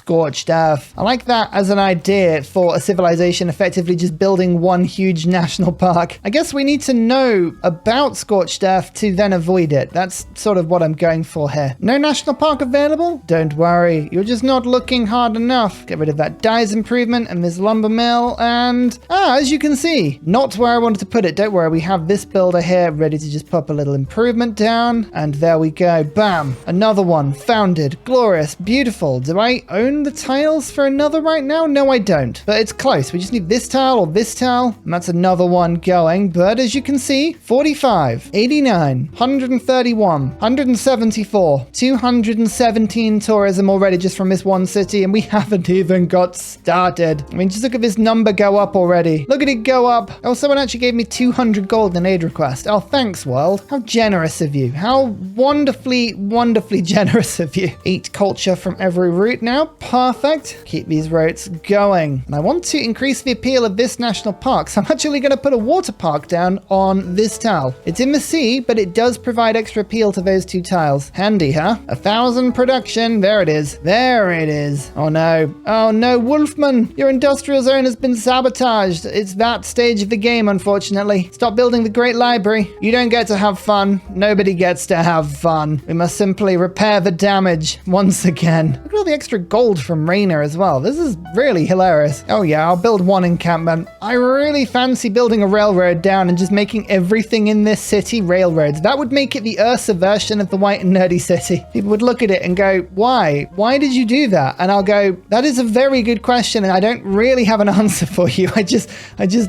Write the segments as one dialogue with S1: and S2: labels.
S1: Scorched Earth. I like that as an idea for a civilization effectively just building one huge national park. I guess we need to know about Scorched Earth to then avoid it. That's sort of what I'm going for here. No national park available? Don't worry, you're just not looking hard enough. Get rid of that dyes improvement and this lumber mill, and as you can see, not where I wanted to put it. Don't worry, we have this builder here ready to just pop a little improvement down, and there we go. Bam, another one founded. Glorious, beautiful. Do I own the tiles for another right now? No, I don't, but it's close. We just need this tile or this tile, and that's another one going. But as you can see, 45, 89, 131, 174, 217 tourism already just from this one city, and we haven't even got started. I mean, just look at this number go up already. Look at it go up. Oh, someone actually gave me 200 gold in aid request. Oh, thanks, world. How generous of you. How wonderfully, wonderfully generous of you. 8 culture from every route now. Perfect. Keep these routes going. And I want to increase the appeal of this national park, so I'm actually going to put a water park down on this tile. It's in the sea, but it does provide extra appeal to those 2 tiles. Handy, huh? 1,000 production. There it is. There it is. Oh no. Oh no, Wolfman. Your industrial zone has been sabotaged. It's that stage of the game, unfortunately. Stop building the Great Library. You don't get to have fun. Nobody gets to have fun. We must simply repair the damage once again. Look at all the extra gold from Rainer as well. This is really hilarious. Oh yeah, I'll build one encampment. I really fancy building a railroad down and just making everything in this city railroads. That would make it the Ursa version of the White and Nerdy City. People would look at it and go, why? Why did you do that? And I'll go, that is a very good question, and I don't really have an answer for you. I just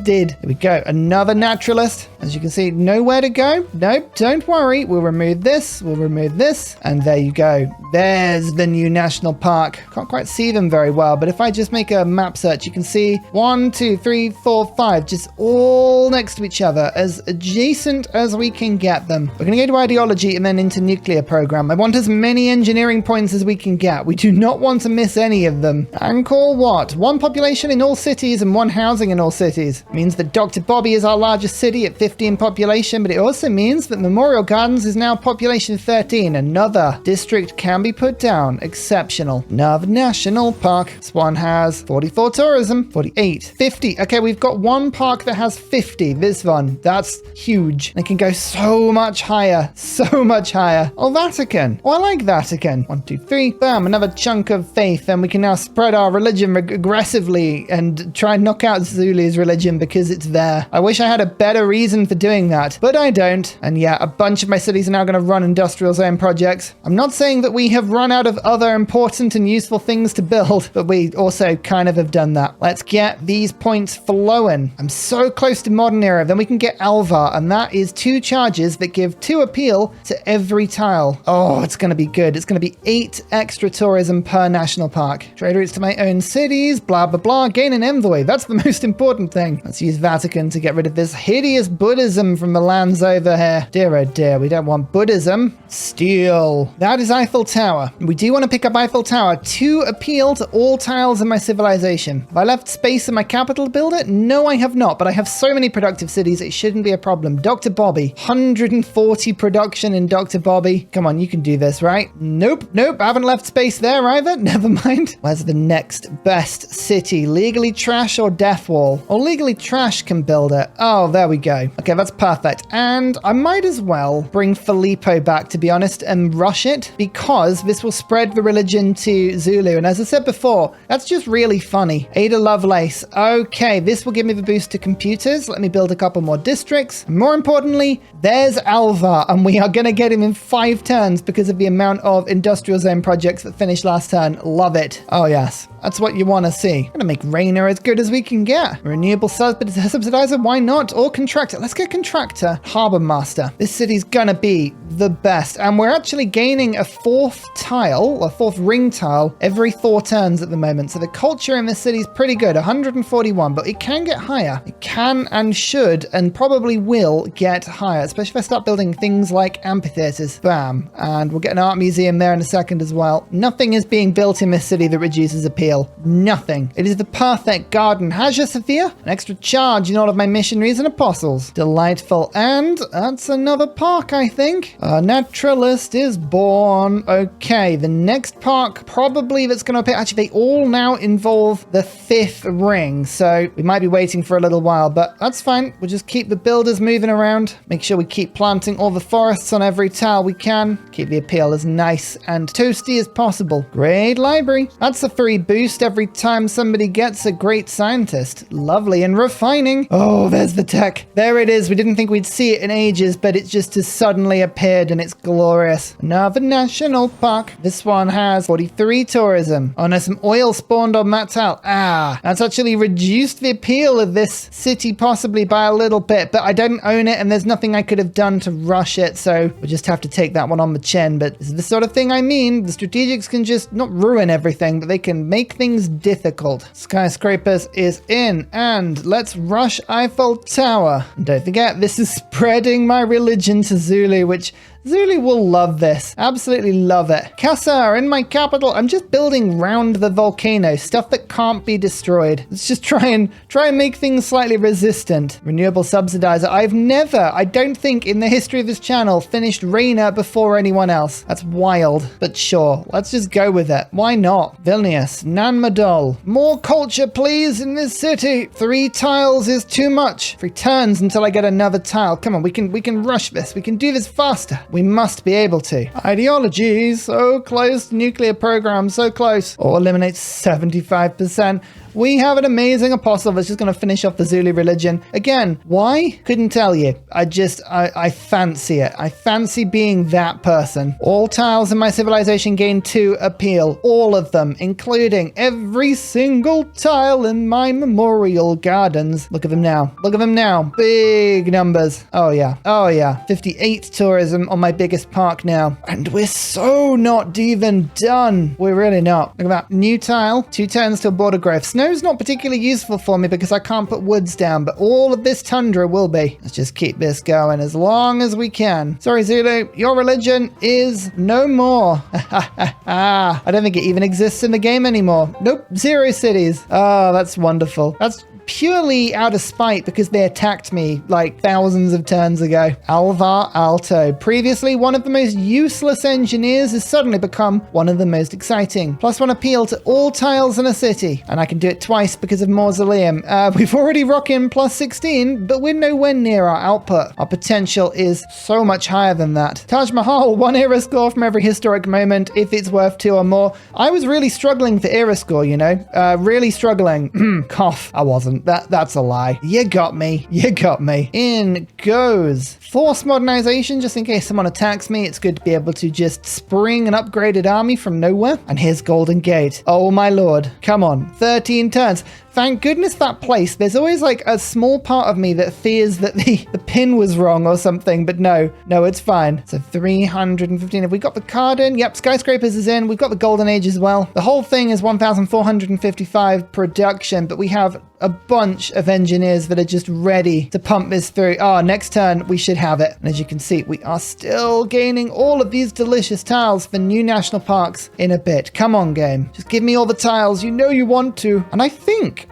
S1: did. Here we go. Another naturalist. As you can see, nowhere to go. Nope, don't worry. We'll remove this. We'll remove this. And there you go. There's the new national park. Can't quite see them very well, but if I just make a map search, you can see 1, 2, 3, 4, 5, just all next to each other, as adjacent as we can get them. We're going to go to ideology and then into nuclear program. I want as many engineering points as we can get. We do not want to miss any of them. And call what? 1 population in all cities and 1 housing in all cities. It means that Dr. Bobby is our largest city at 15 population, but it also means that Memorial Gardens is now population 13. Another district can be put down. Exceptional. Another national park. This one has 44 tourism, 48, 50. Okay, we've got 1 park that has 50. This one, that's huge. It can go so much higher, so much higher. Oh, Vatican. Oh, I like Vatican. 1, 2, 3. Bam, another chunk of faith, and we can now spread our religion aggressively and try and knock out Zulu's religion because it's there. I wish I had a better reason for doing that, but I don't. And yeah, a bunch of my cities are now going to run industrial zone projects. I'm not saying that we have run out of other important and useful things to build, but we also kind of have done that. Let's get these points flowing. I'm so close to modern era. Then we can get Alvar, and that is 2 charges that give 2 appeal to every tile. Oh, it's going to be good. It's going to be 8 extra tourism per national park. Trade routes to my own cities, blah, blah, blah. Gain an envoy. That's the most important thing. Let's use Vatican to get rid of this hideous Buddhism from the lands over here. Dear, oh dear, we don't want Buddhism. Steel. That is Eiffel Tower. We do want to pick up Eiffel Tower to appeal to all tiles in my civilization. Have I left space in my capital to build it? No, I have not, but I have so many productive cities, it shouldn't be a problem. Dr. Bobby. 140 production in Dr. Bobby. Come on, you can do this, right? Nope, nope, I haven't left space there either. Never mind. Where's the next best city? Legally Trash or Death Wall? Or Legally Trash can build it. Oh, there we go. Okay, that's perfect. And I might as well bring Filippo back, to be honest, and rush it, because this will spread the religion to Zulu. And as I said before, that's just really funny. Ada Lovelace. Okay, this will give me the boost to computers. Let me build a couple more districts. And more importantly, there's Alvar, and we are going to get him in 5 turns because of the amount of industrial zone projects that finished last turn. Love it. Oh yes, that's what you want to see. I'm going to make Rainer as good as we can get. Renewable subsidizer, why not? Or contractor. Let's get contractor. Harbor master. This city's going to be the best. And we're actually gaining a 4th tile, a 4th ring tile, every 4 turns at the moment. So the culture in this city is pretty good. 141, but it can get higher. It can and should and probably will get higher, especially if I start building things like amphitheaters. Bam. And we'll get an art museum there in a second as well. Nothing is being built in this city that reduces appeal. Nothing. It is the perfect garden. Hagia Sophia, an extra charge in all of my missionaries and apostles. Delightful. And that's another park, I think. A naturalist is born. Okay, the next park, probably that's going to appear. Actually, they all now involve the 5th ring, so we might be waiting for a little while, but that's fine. We'll just keep the builders moving around. Make sure we keep planting all the forests on every tile we can. Keep the appeal as nice and toasty as possible. Great library. That's a free boost every time somebody gets a great scientist. Lovely and refining. Oh, there's the tech. There it is. We didn't think we'd see it in ages, but it just has suddenly appeared and it's glorious. Another national park. This one has 43 tourism. Oh no, some oil spawned on that tile. Ah, that's actually reduced the appeal of this city possibly by a little bit, but I don't own it and there's nothing I could have done to rush it, so we'll just have to take that one on the chin. But this is the sort of thing I mean. The strategics can just not ruin everything, but they can make things difficult. Skyscrapers is in, and let's rush Eiffel Tower. And don't forget, this is spreading my religion to Zulu, which Zulu will love this. Absolutely love it. Casa, in my capital. I'm just building round the volcano, stuff that can't be destroyed. Let's just try and make things slightly resistant. Renewable subsidizer. I don't think in the history of this channel finished Reina before anyone else. That's wild, but sure. Let's just go with it. Why not? Vilnius, Nanmadol. More culture, please, in this city. 3 tiles is too much. 3 turns until I get another tile. Come on, we can rush this. We can do this faster. We must be able to. Ideology, so close. Nuclear program, so close. Or eliminates 75%. We have an amazing apostle that's just going to finish off the Zulu religion. Again, why? Couldn't tell you. I fancy it. I fancy being that person. All tiles in my civilization gain 2 appeal. All of them, including every single tile in my memorial gardens. Look at them now. Look at them now. Big numbers. Oh yeah. Oh yeah. 58 tourism on my biggest park now. And we're so not even done. We're really not. Look at that. New tile. 2 turns till border growth. Snow's not particularly useful for me because I can't put woods down, but all of this tundra will be. Let's just keep this going as long as we can. Sorry, Zulu, your religion is no more. I don't think it even exists in the game anymore. Nope, 0 cities. Oh, that's wonderful. That's purely out of spite because they attacked me like thousands of turns ago. Alvar Alto, previously one of the most useless engineers, has suddenly become one of the most exciting. +1 appeal to all tiles in a city, and I can do it twice because of Mausoleum. We've already rocking +16, but we're nowhere near our output. Our potential is so much higher than that. Taj Mahal, 1 era score from every historic moment if it's worth 2 or more. I was really struggling for era score, you know, really struggling. Cough, I wasn't. That's a lie. You got me. You got me. In goes force modernization, just in case someone attacks me. It's good to be able to just spring an upgraded army from nowhere. And here's Golden Gate. Oh my lord. Come on. 13 turns. Thank goodness that place. There's always like a small part of me that fears that the pin was wrong or something, but no, it's fine. So 315. Have we got the card in? Yep, Skyscrapers is in. We've got the Golden Age as well. The whole thing is 1,455 production, but we have a bunch of engineers that are just ready to pump this through. Oh, next turn we should have it. And as you can see, we are still gaining all of these delicious tiles for new national parks in a bit. Come on, game. Just give me all the tiles. You know you want to. And I think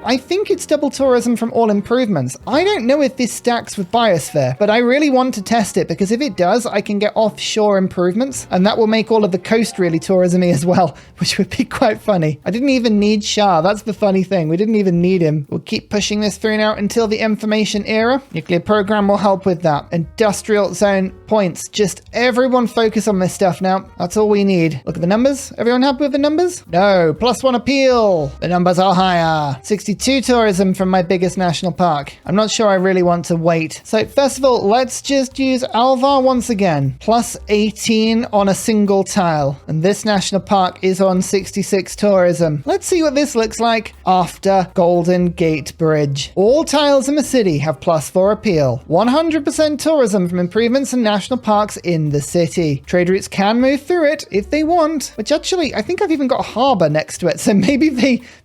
S1: it's double tourism from all improvements. I don't know if this stacks with Biosphere, but I really want to test it because if it does, I can get offshore improvements and that will make all of the coast really tourism-y as well, which would be quite funny. I didn't even need Shah. That's the funny thing. We didn't even need him. We'll keep pushing this through now until the information era. Nuclear program will help with that. Industrial zone points. Just everyone focus on this stuff now. That's all we need. Look at the numbers. Everyone happy with the numbers? No. +1 appeal. The numbers are higher. 62 tourism from my biggest national park. I'm not sure I really want to wait. So first of all, let's just use Alvar once again. +18 on a single tile. And this national park is on 66 tourism. Let's see what this looks like after Golden Gate Bridge. All tiles in the city have +4 appeal. 100% tourism from improvements in national parks in the city. Trade routes can move through it if they want, which actually, I think I've even got a harbor next to it. So maybe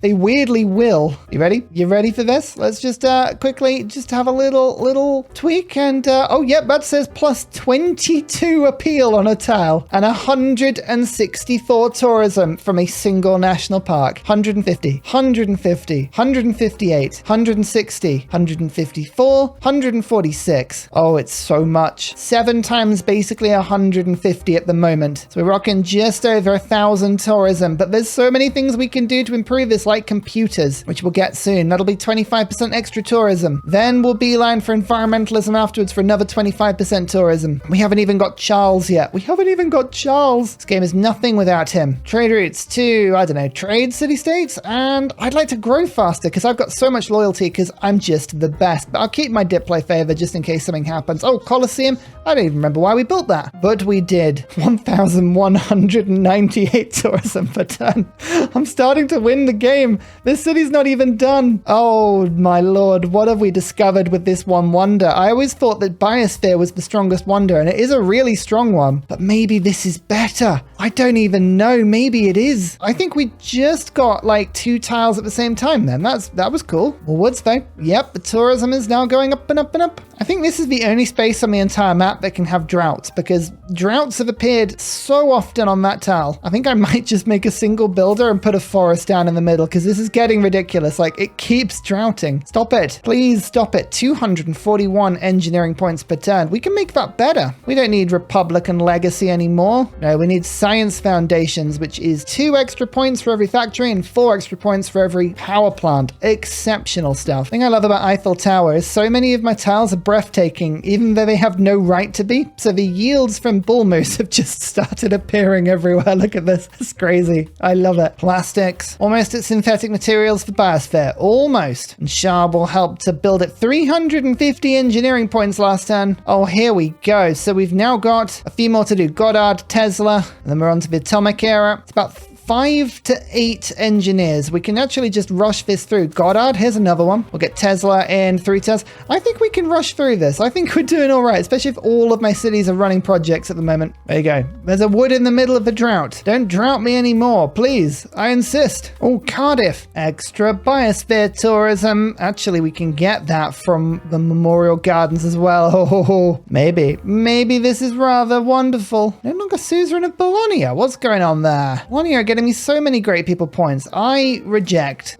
S1: they weirdly will. You ready? You ready for this? Let's just quickly just have a little tweak and oh yep, that says plus 22 appeal on a tile and 164 tourism from a single national park. 150, 150, 158, 160, 154, 146. Oh, it's so much. 7 times basically 150 at the moment. So we're rocking just over 1,000 tourism, but there's so many things we can do to improve this, like computers, which we'll get soon. That'll be 25% extra tourism. Then we'll beeline for environmentalism afterwards for another 25% tourism. We haven't even got Charles yet. We haven't even got Charles. This game is nothing without him. Trade routes to, I don't know, trade city-states, and I'd like to grow faster because I've got so much loyalty because I'm just the best. But I'll keep my diplo favor just in case something happens. Oh, Colosseum. I don't even remember why we built that, but we did. 1,198 tourism per turn. I'm starting to win the game. This city's not even done. Oh my lord, what have we discovered with this one wonder? I always thought that Biosphere was the strongest wonder, and it is a really strong one, but maybe this is better. I don't even know. Maybe it is. I think we just got like 2 tiles at the same time then. That was cool. More woods though. Yep, the tourism is now going up and up and up. I think this is the only space on the entire map that can have droughts, because droughts have appeared so often on that tile. I think I might just make a single builder and put a forest down in the middle, because this is getting ridiculous. Like, it keeps droughting. Stop it. Please stop it. 241 engineering points per turn. We can make that better. We don't need Republican legacy anymore. No, we need science foundations, which is 2 extra points for every factory and 4 extra points for every power plant. Exceptional stuff. The thing I love about Eiffel Tower is so many of my tiles are breathtaking, even though they have no right to be. So the yields from bull moose have just started appearing everywhere. Look at this. It's crazy. I love it. Plastics. Almost at synthetic materials for Biosphere. Almost. And Sharb will help to build it. 350 engineering points last turn. Oh, here we go. So we've now got a few more to do. Goddard, Tesla, and then we're on to the atomic era. It's about 5 to 8 engineers. We can actually just rush this through. Goddard, here's another one. We'll get Tesla in 3 turns. I think we can rush through this. I think we're doing all right, especially if all of my cities are running projects at the moment. There you go. There's a wood in the middle of the drought. Don't drought me anymore, please. I insist. Oh, Cardiff. Extra biosphere tourism. Actually, we can get that from the Memorial Gardens as well. Oh, maybe. Maybe this is rather wonderful. No longer suzerain of Bologna. What's going on there? Bologna are getting me so many great people points. I reject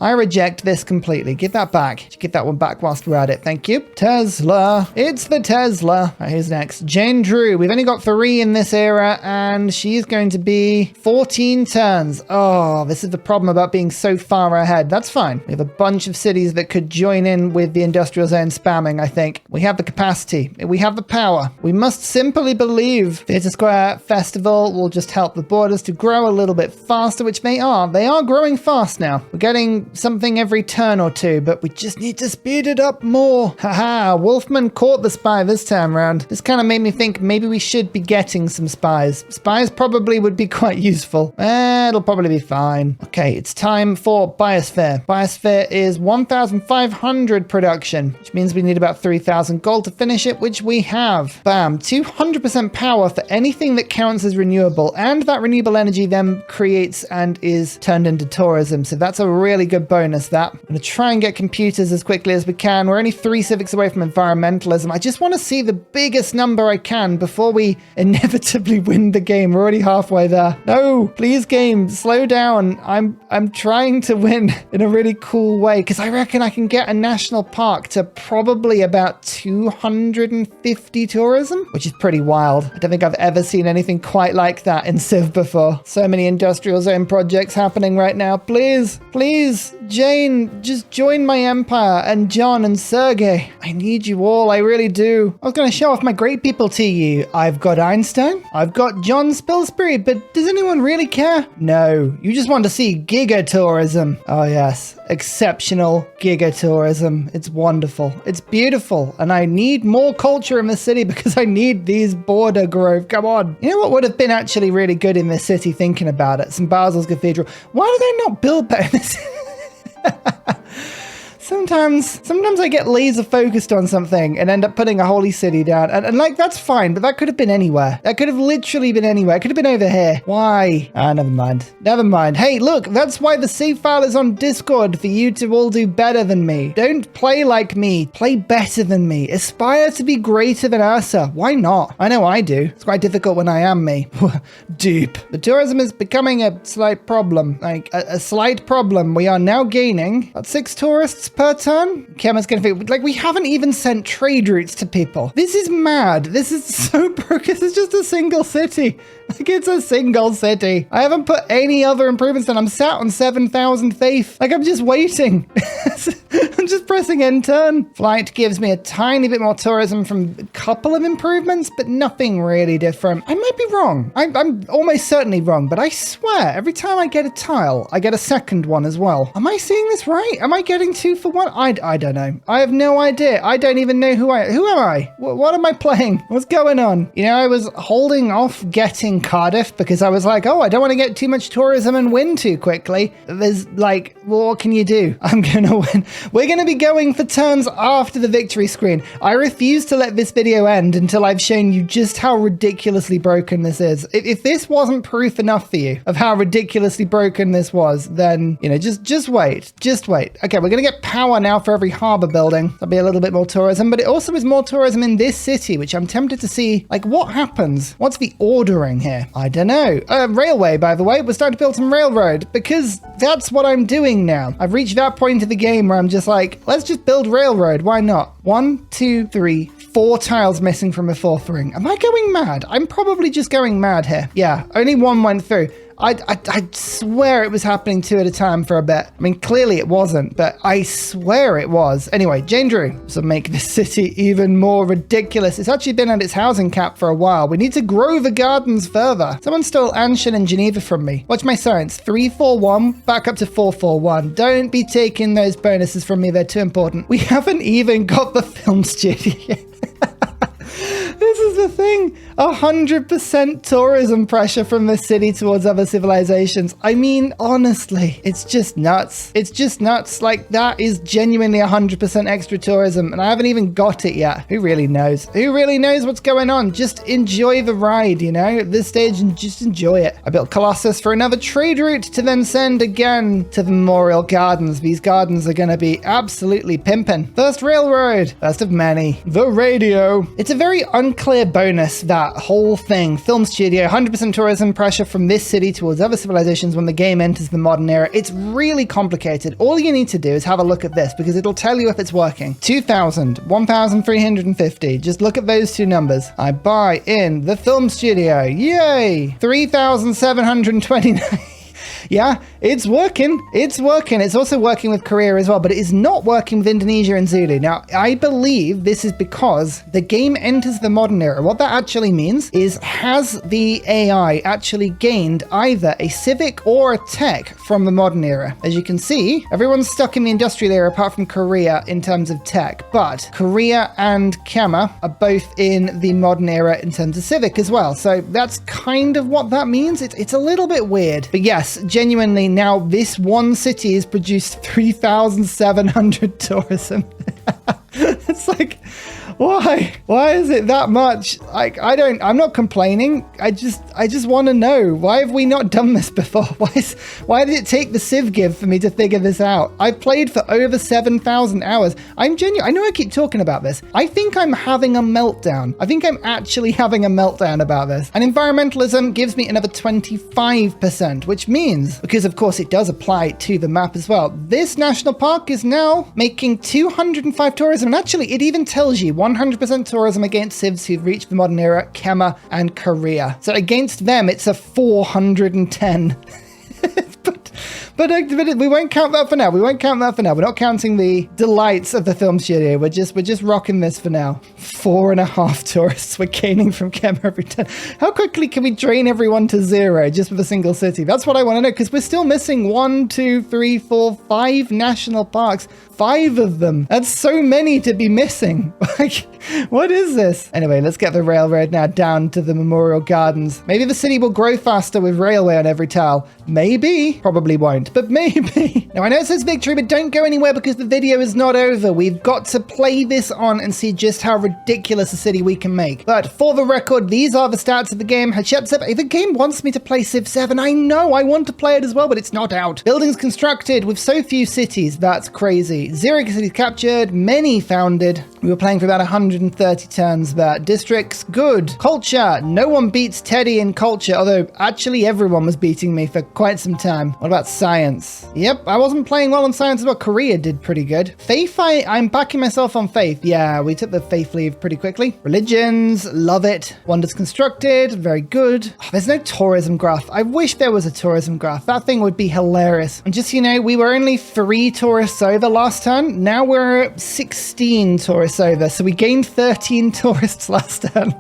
S1: this completely. Give that back. Give that one back whilst we're at it. Thank you. Tesla. It's the Tesla. All right, who's next? Jane Drew. We've only got 3 in this era, and she's going to be 14 turns. Oh, this is the problem about being so far ahead. That's fine. We have a bunch of cities that could join in with the industrial zone spamming, I think. We have the capacity. We have the power. We must simply believe. Theatre Square Festival will just help the borders to grow a little bit faster, which they are. They are growing fast now. We're getting something every turn or 2, but we just need to speed it up more. Haha, Wolfman caught the spy this time round. This kind of made me think maybe we should be getting some spies. Spies probably would be quite useful. It'll probably be fine. Okay, it's time for Biosphere. Biosphere is 1,500 production, which means we need about 3,000 gold to finish it, which we have. Bam, 200% power for anything that counts as renewable, and that renewable energy then creates and is turned into tourism. So that's a really good bonus, that. I'm going to try and get computers as quickly as we can. We're only 3 civics away from environmentalism. I just want to see the biggest number I can before we inevitably win the game. We're already halfway there. No, please game, slow down. I'm trying to win in a really cool way, because I reckon I can get a national park to probably about 250 tourism, which is pretty wild. I don't think I've ever seen anything quite like that in Civ before. So many industrial zone projects happening right now. Please, Jane, just join my empire, and John and Sergey. I need you all. I really do. I was going to show off my great people to you. I've got Einstein. I've got John Spilsbury, but does anyone really care? No, you just want to see gigatourism. Oh yes, exceptional gigatourism. It's wonderful. It's beautiful. And I need more culture in the city because I need these border growth. Come on. You know what would have been actually really good in this city, thinking about it? St. Basil's Cathedral. Why do they not build that in this? sometimes I get laser focused on something and end up putting a holy city down. And like, that's fine, but that could have been anywhere. That could have literally been anywhere. It could have been over here. Why? Never mind. Never mind. Hey, look, that's why the save file is on Discord, for you to all do better than me. Don't play like me. Play better than me. Aspire to be greater than Ursa. Why not? I know I do. It's quite difficult when I am me. Deep. The tourism is becoming a slight problem. Like, a slight problem. We are now gaining about 6 tourists per turn. Kema's gonna be, like, we haven't even sent trade routes to people. This is mad. This is so broken. This is just a single city. Like, it's a single city. I haven't put any other improvements in. I'm sat on 7,000 faith. Like, I'm just waiting. I'm just pressing end turn. Flight gives me a tiny bit more tourism from a couple of improvements, but nothing really different. I might be wrong. I'm almost certainly wrong, but I swear every time I get a tile, I get a second one as well. Am I seeing this right? Am I getting 2 for 1? I don't know. I have no idea. I don't even know who am I? What am I playing? What's going on? You know, I was holding off getting Cardiff because I was like, oh, I don't want to get too much tourism and win too quickly. There's like, well, what can you do? I'm gonna win. We're gonna be going for turns after the victory screen. I refuse to let this video end until I've shown you just how ridiculously broken this is. If this wasn't proof enough for you of how ridiculously broken this was, then, you know, just wait. Just wait. Okay, we're gonna get power now for every harbor building. There'll be a little bit more tourism, but it also is more tourism in this city, which I'm tempted to see, like, what happens? What's the ordering here? I don't know. Railway, by the way. We're starting to build some railroad because that's what I'm doing now. I've reached that point of the game where I'm just like, let's just build railroad. Why not? 1, 2, 3, 4 tiles missing from a 4th ring. Am I going mad? I'm probably just going mad here. Yeah, only 1 went through. I swear it was happening 2 at a time for a bit. I mean, clearly it wasn't, but I swear it was. Anyway, Jane Drew. So make this city even more ridiculous. It's actually been at its housing cap for a while. We need to grow the gardens further. Someone stole Anshan and Geneva from me. Watch my science. 341, back up to 441. Don't be taking those bonuses from me. They're too important. We haven't even got the film studio yet. This is the thing. 100% tourism pressure from the city towards other civilizations. I mean, honestly, it's just nuts. It's just nuts. Like, that is genuinely 100% extra tourism, and I haven't even got it yet. Who really knows? Who really knows what's going on? Just enjoy the ride, you know, at this stage, and just enjoy it. I built Colossus for another trade route to then send again to the Memorial Gardens. These gardens are going to be absolutely pimping. First railroad, first of many. The radio. It's a very unclear bonus, that whole thing. Film studio, 100% tourism pressure from this city towards other civilizations when the game enters the modern era. It's really complicated. All you need to do is have a look at this because it'll tell you if it's working. 2,000, 1,350. Just look at those 2 numbers. I buy in the film studio. Yay! 3,729. Yeah, it's working. It's working. It's also working with Korea as well, but it is not working with Indonesia and Zulu. Now, I believe this is because the game enters the modern era. What that actually means is, has the AI actually gained either a civic or a tech from the modern era? As you can see, everyone's stuck in the industrial era apart from Korea in terms of tech, but Korea and Kema are both in the modern era in terms of civic as well. So that's kind of what that means. It's a little bit weird, but yes, genuinely, now this one city has produced 3,700 tourism. It's like, why is it that much? Like, I'm not complaining. I just want to know, why have we not done this before? Why did it take the Civ Give for me to figure this out? I've played for over 7,000 hours. I'm genuine. I know I keep talking about this. I think I'm having a meltdown. I think I'm actually having a meltdown about this. And environmentalism gives me another 25%, which means, because of course it does apply to the map as well, this national park is now making 205 tourism. And actually, it even tells you 100% tourism against civs who've reached the modern era, Kema and Korea. So against them, it's a 410. But we won't count that for now. We're not counting the delights of the film studio. We're just rocking this for now. 4.5 tourists we're gaining from Kema every 10. How quickly can we drain everyone to 0 just with a single city? That's what I want to know, because we're still missing 1, 2, 3, 4, 5 national parks. 5 of them. That's so many to be missing. Like, what is this? Anyway, let's get the railroad now down to the Memorial Gardens. Maybe the city will grow faster with railway on every tile. Maybe. Probably won't. but maybe. Now, I know it says victory, but don't go anywhere because the video is not over. We've got to play this on and see just how ridiculous a city we can make. But for the record, these are the stats of the game. Hatshepsut, the game wants me to play Civ 7. I know, I want to play it as well, but it's not out. Buildings constructed with so few cities. That's crazy. 0 cities captured, many founded. We were playing for about 130 turns there. Districts, good. Culture, no one beats Teddy in culture, although actually everyone was beating me for quite some time. What about science? Yep, I wasn't playing well on science as well. Korea did pretty good. Faith, I'm backing myself on faith. Yeah, we took the faith leave pretty quickly. Religions, love it. Wonders constructed, very good. Oh, there's no tourism graph. I wish there was a tourism graph. That thing would be hilarious. And just, so you know, we were only 3 tourists over last turn. Now we're 16 tourists over. So we gained 13 tourists last turn.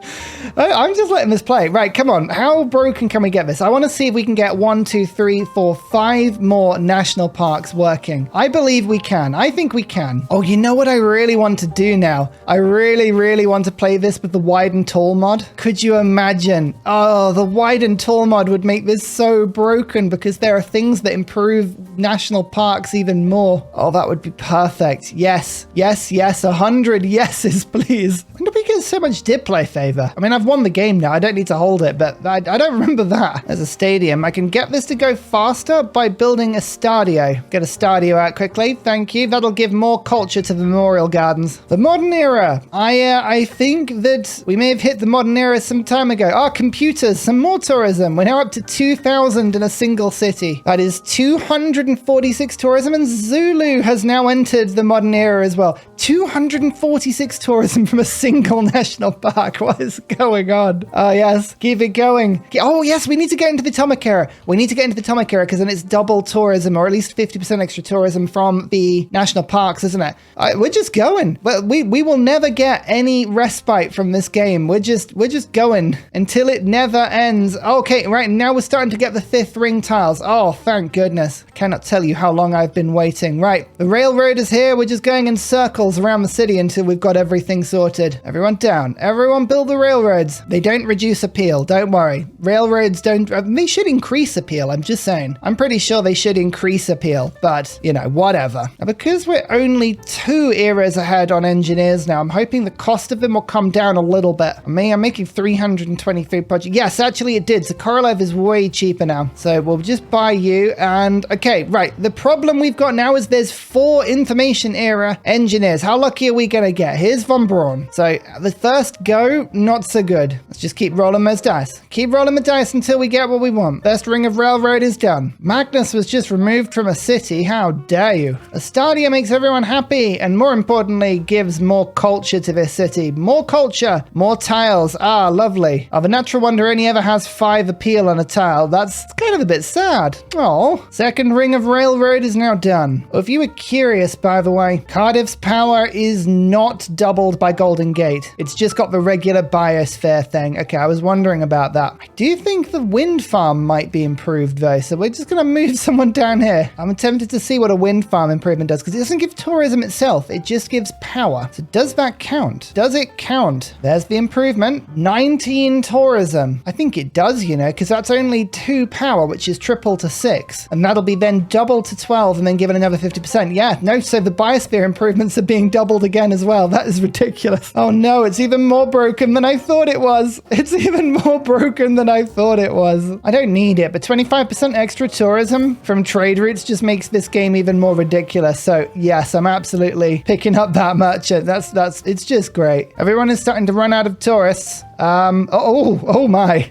S1: I'm just letting this play. Right, come on. How broken can we get this? I want to see if we can get 1, 2, 3, 4, 5 more national parks working. I believe we can. I think we can. Oh, you know what I really want to do now? I really want to play this with the wide and tall mod. Could you imagine? Oh, the wide and tall mod would make this so broken because there are things that improve national parks even more. Oh, that would be perfect. Yes, 100 yeses, please. When did we get so much dip play favor? I mean, I've won the game now. I don't need to hold it, but I don't remember that. There's a stadium. I can get this to go faster by building a stadio. Get a stadio out quickly. Thank you. That'll give more culture to the memorial gardens. The modern era. I think that we may have hit the modern era some time ago. Ah, computers, some more tourism. We're now up to 2,000 in a single city. That is 246 tourism, and Zulu has now entered the modern era as well. 246 tourism from a single national park. What is going on? Oh, yes. Keep it going. Oh, yes. We need to get into the Atomic era. We need to get into the Atomic era because then it's double tourism, or at least 50% extra tourism from the national parks, isn't it? We're just going. But we will never get any respite from this game. We're just going until it never ends. Okay, right. Now we're starting to get the 5th ring tiles. Oh, thank goodness. I cannot tell you how long I've been waiting. Right. The railroad is here. We're just going in circles around the city until we've got everything sorted. Everyone down. Everyone build the railroads. They don't reduce appeal. Don't worry. Railroads don't... They should increase appeal. I'm just saying. I'm pretty sure they should increase appeal. But, you know, whatever. Now, because we're only 2 eras ahead on engineers now, I'm hoping the cost of them will come down a little bit. I'm making 323 projects. Yes, actually it did. So Korolev is way cheaper now. So we'll just buy you. And, okay, right. The problem we've got now is there's 4 information era engineers. How lucky are we going to get? Here's Von Braun. So the first go, not so good. Let's just keep rolling those dice. Keep rolling the dice until we get what we want. First ring of railroad is done. Magnus was just removed from a city. How dare you? A stadia makes everyone happy and more importantly gives more culture to this city. More culture, more tiles. Ah, lovely. Oh, the natural wonder only ever has 5 appeal on a tile. That's kind of a bit sad. Oh, second ring of railroad is now done. If you were curious, by the way, Cardiff's power is not doubled by Golden Gate. It's just got the regular biosphere thing. Okay, I was wondering about that. I do think the wind farm might be improved though, so we're just gonna move someone down here. I'm tempted to see what a wind farm improvement does, because it doesn't give tourism itself, it just gives power. So does that count? Does it count? There's the improvement. 19 tourism. I think it does, you know, because that's only 2 power, which is triple to 6. And that'll be then double to 12 and then given another 50%. Yeah, no, so the biosphere improvements are being doubled again as well. That is ridiculous. Oh no, it's even more broken than I thought it was. It's even more broken than I thought it was. I don't need it, but 25% extra tourism from trade routes just makes this game even more ridiculous. So yes, I'm absolutely picking up that merchant. It's just great. Everyone is starting to run out of tourists. Oh my.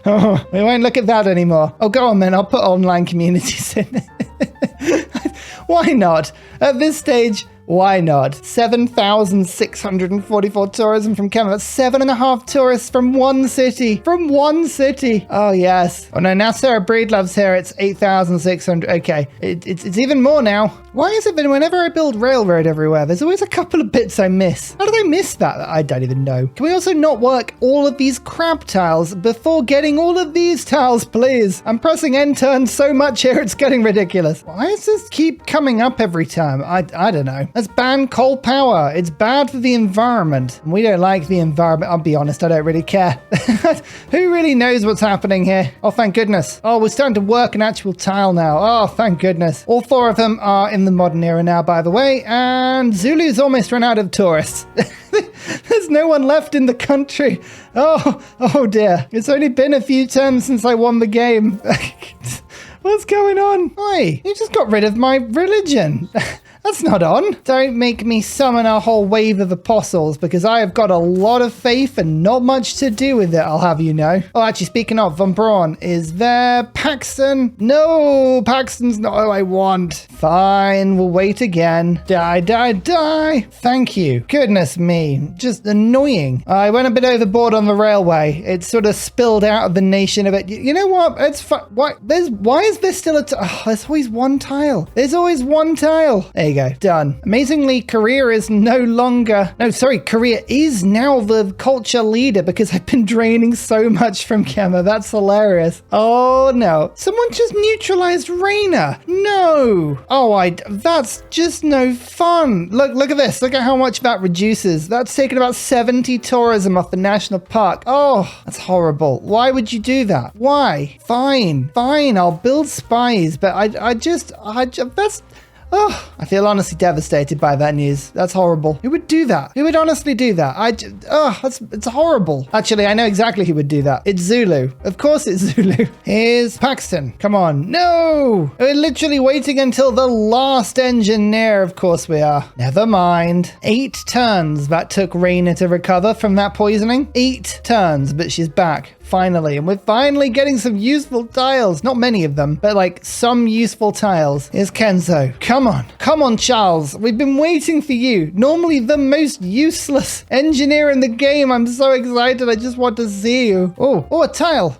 S1: Oh, we won't look at that anymore. Oh, go on then. I'll put online communities in. Why not? At this stage, why not? 7,644 tourism from Canada. That's 7.5 tourists from one city. From one city. Oh, yes. Oh, no, now Sarah Breedlove's here. It's 8,600. Okay. It's even more now. Why is it that whenever I build railroad everywhere, there's always a couple of bits I miss? How did I miss that? I don't even know. Can we also not work all of these crab tiles before getting all of these tiles, please? I'm pressing N turn so much here, it's getting ridiculous. Why does this keep coming up every time? time. I don't know. Let's ban coal power. It's bad for the environment. We don't like the environment. I'll be honest, I don't really care. Who really knows what's happening here? Oh, thank goodness. Oh, we're starting to work an actual tile now. Oh, thank goodness. All 4 of them are in the modern era now, by the way, and Zulu's almost run out of tourists. There's no one left in the country. Oh dear. It's only been a few turns since I won the game. What's going on? Oi, you just got rid of my religion. That's not on. Don't make me summon a whole wave of apostles, because I have got a lot of faith and not much to do with it, I'll have you know. Oh, actually, speaking of, Von Braun, is there Paxton? No, Paxton's not who I want. Fine, we'll wait again. Die. Thank you. Goodness me, just annoying. I went a bit overboard on the railway. It sort of spilled out of the nation a bit. You know what? It's why is there still there's always one tile. There's always one tile. There you go. Done. Amazingly, Korea is Korea is now the culture leader because I've been draining so much from Kemmer. That's hilarious. Oh no. Someone just neutralized Raina. No. Oh, that's just no fun. Look at this. Look at how much that reduces. That's taken about 70 tourism off the national park. Oh, that's horrible. Why would you do that? Why? Fine. I'll build spies, but I feel honestly devastated by that news. That's horrible. Who would do that? Who would honestly do that? It's horrible. Actually, I know exactly who would do that. It's Zulu. Of course it's Zulu. Here's Paxton. Come on. No! We're literally waiting until the last engineer. Of course we are. Never mind. 8 turns that took Raina to recover from that poisoning. 8 turns, but she's back. Finally, and we're finally getting some useful tiles. Not many of them, but like some useful tiles. Here's Kenzo. Come on, Charles. We've been waiting for you. Normally the most useless engineer in the game. I'm so excited. I just want to see you. Oh, a tile.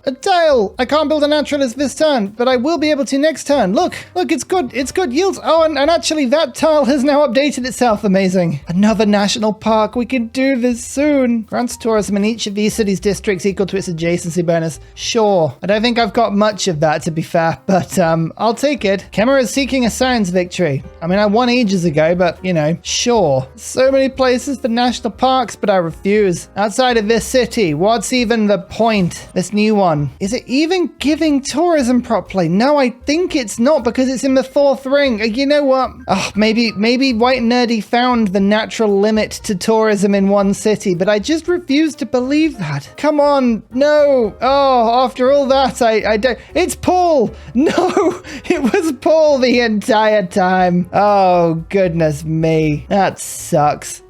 S1: I can't build a naturalist this turn, but I will be able to next turn. Look, it's good. It's good yields. Oh, and actually that tile has now updated itself. Amazing. Another national park. We can do this soon. Grants tourism in each of these cities' districts equal to its adjacency bonus. Sure. I don't think I've got much of that, to be fair, but I'll take it. Kemmer is seeking a science victory. I mean, I won ages ago, but you know, sure. So many places for national parks, but I refuse. Outside of this city, what's even the point? This new one. Is it even giving tourism properly? No, I think it's not because it's in the 4th ring. You know what? Oh, maybe White and Nerdy found the natural limit to tourism in one city, but I just refuse to believe that. Come on. No. Oh, after all that, I don't. It's Paul. No, it was Paul the entire time. Oh, goodness me. That sucks.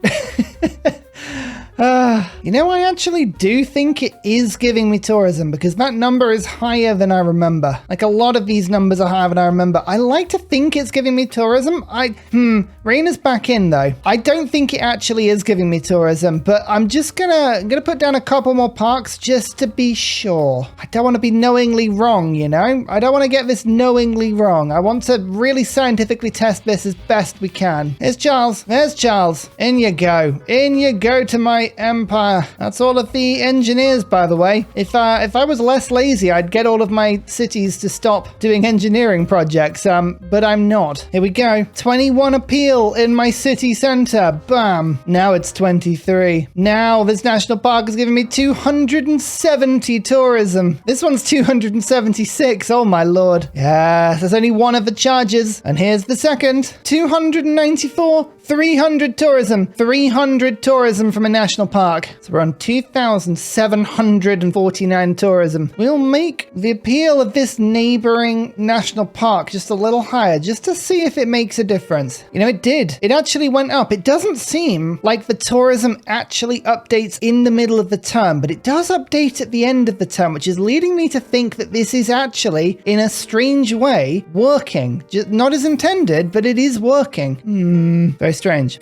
S1: You know, I actually do think it is giving me tourism because that number is higher than I remember. Like a lot of these numbers are higher than I remember. I like to think it's giving me tourism. Raina's back in though. I don't think it actually is giving me tourism, but I'm just gonna put down a couple more parks just to be sure. I don't want to be knowingly wrong, you know? I don't want to get this knowingly wrong. I want to really scientifically test this as best we can. Here's Charles. There's Charles. In you go. In you go to my empire. That's all of the engineers, by the way. If I was less lazy, I'd get all of my cities to stop doing engineering projects, but I'm not. Here we go. 21 appeal in my city center. Bam. Now it's 23. Now this national park is giving me 270 tourism. This one's 276. Oh my lord. Yes, there's only one of the charges. And here's the second. 294. 300 tourism. 300 tourism from a national park. So we're on 2,749 tourism. We'll make the appeal of this neighboring national park just a little higher, just to see if it makes a difference. You know, it did. It actually went up. It doesn't seem like the tourism actually updates in the middle of the term, but it does update at the end of the term, which is leading me to think that this is actually, in a strange way, working. Just not as intended, but it is working. Very strange,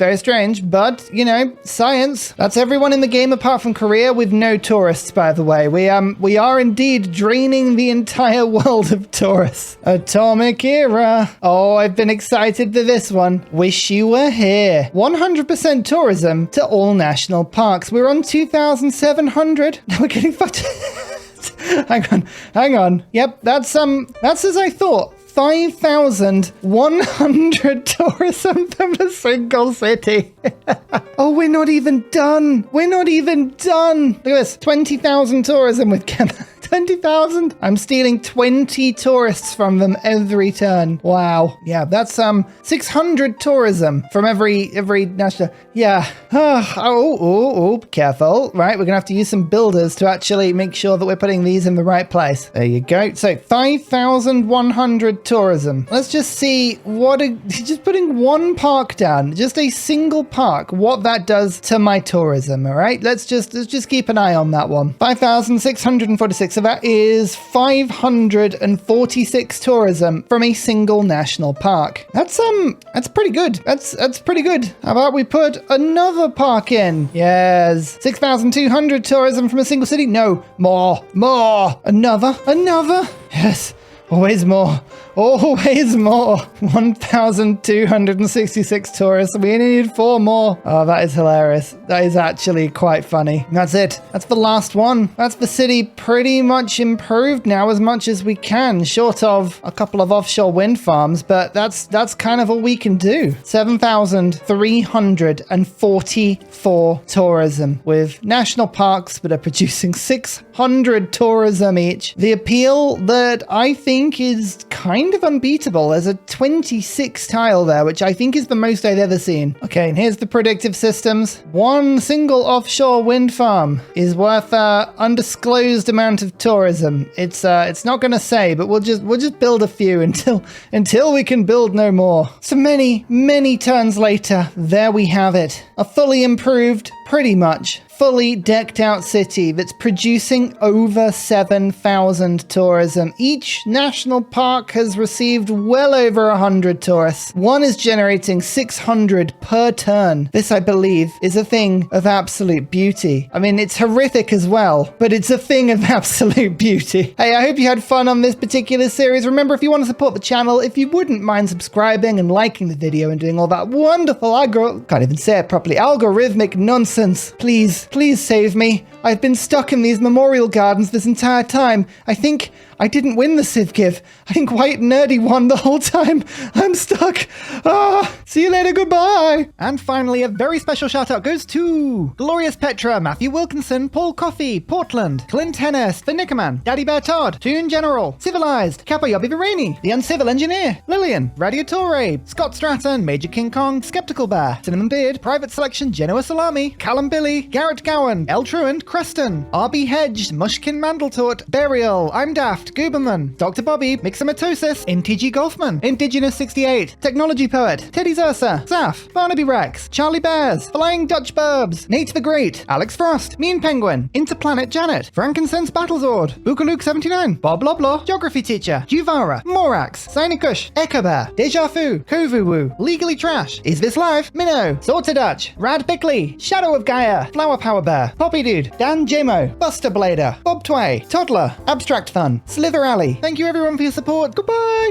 S1: but, you know, science. That's everyone in the game apart from Korea with no tourists, by the way. We are indeed draining the entire world of tourists. Atomic era. Oh, I've been excited for this one. Wish you were here. 100% tourism to all national parks. We're on 2,700. Now we're getting fucked. Hang on. Yep, that's as I thought. 5,100 tourism from a single city. Oh, we're not even done. We're not even done. Look at this. 20,000 tourism with Kemba. 20,000. I'm stealing 20 tourists from them every turn. Wow. Yeah, that's 600 tourism from every national. Yeah. Oh, careful. Right, we're gonna have to use some builders to actually make sure that we're putting these in the right place. There you go. So 5,100 tourism. Let's just see just putting one park down, just a single park, what that does to my tourism. All right, let's just keep an eye on that one. 5,646. So that is 546 tourism from a single national park. That's pretty good. That's pretty good. How about we put another park in? Yes. 6,200 tourism from a single city. No, more. Another. Yes. Always more. 1,266 tourists. We only need 4 more. Oh, that is hilarious. That is actually quite funny. That's it. That's the last one. That's the city pretty much improved now as much as we can, short of a couple of offshore wind farms, but that's kind of all we can do. 7,344 tourism with national parks that are producing 600 tourism each. The appeal that I think is kind of unbeatable. There's a 26 tile there, which I think is the most I've ever seen. Okay, and here's the predictive systems. One single offshore wind farm is worth undisclosed amount of tourism. It's not going to say, but we'll just build a few until we can build no more. So many turns later, there we have it. A fully improved, pretty much fully decked out city that's producing over 7,000 tourism. Each national park has received well over 100 tourists. One is generating 600 per turn. This, I believe, is a thing of absolute beauty. I mean, it's horrific as well, but it's a thing of absolute beauty. Hey, I hope you had fun on this particular series. Remember, if you want to support the channel, if you wouldn't mind subscribing and liking the video and doing all that wonderful can't even say it properly, algorithmic nonsense, please save me. I've been stuck in these memorial gardens this entire time. I think I didn't win the Civ Give. I think White and Nerdy won the whole time. I'm stuck. See you later. Goodbye. And finally, a very special shout out goes to Glorious Petra, Matthew Wilkinson, Paul Coffey, Portland, Clint Hennis, The Nickerman, Daddy Bear Todd, Toon General, Civilized, Kappa Yobby Virani, The Uncivil Engineer, Lillian, Radiatore, Scott Stratton, Major King Kong, Skeptical Bear, Cinnamon Beard, Private Selection, Genoa Salami, Callum Billy, Garrett Gowan, El Truant, Creston, RB Hedged, Mushkin Mandletort, Burial, I'm Daft, Gooberman, Dr. Bobby, Mixomatosis, NTG Golfman, Indigenous 68, Technology Poet, Teddy's Ursa, Zaf, Barnaby Rex, Charlie Bears, Flying Dutch Burbs, Nate the Great, Alex Frost, Mean Penguin, Interplanet Janet, Frankincense Battlezord, Bookaluke 79, Bob Loblaw, Geography Teacher, Juvara, Morax, Sinikush, Echo Bear, Deja Fu, Kovuwu, Legally Trash, Is This Live, Minnow, Sorted Dutch, Rad Bickley, Shadow of Gaia, Flower Power Bear, Poppy Dude, Dan Jamo, Buster Blader, Bob Tway, Toddler, Abstract Fun, Slither Alley. Thank you everyone for your support. Goodbye.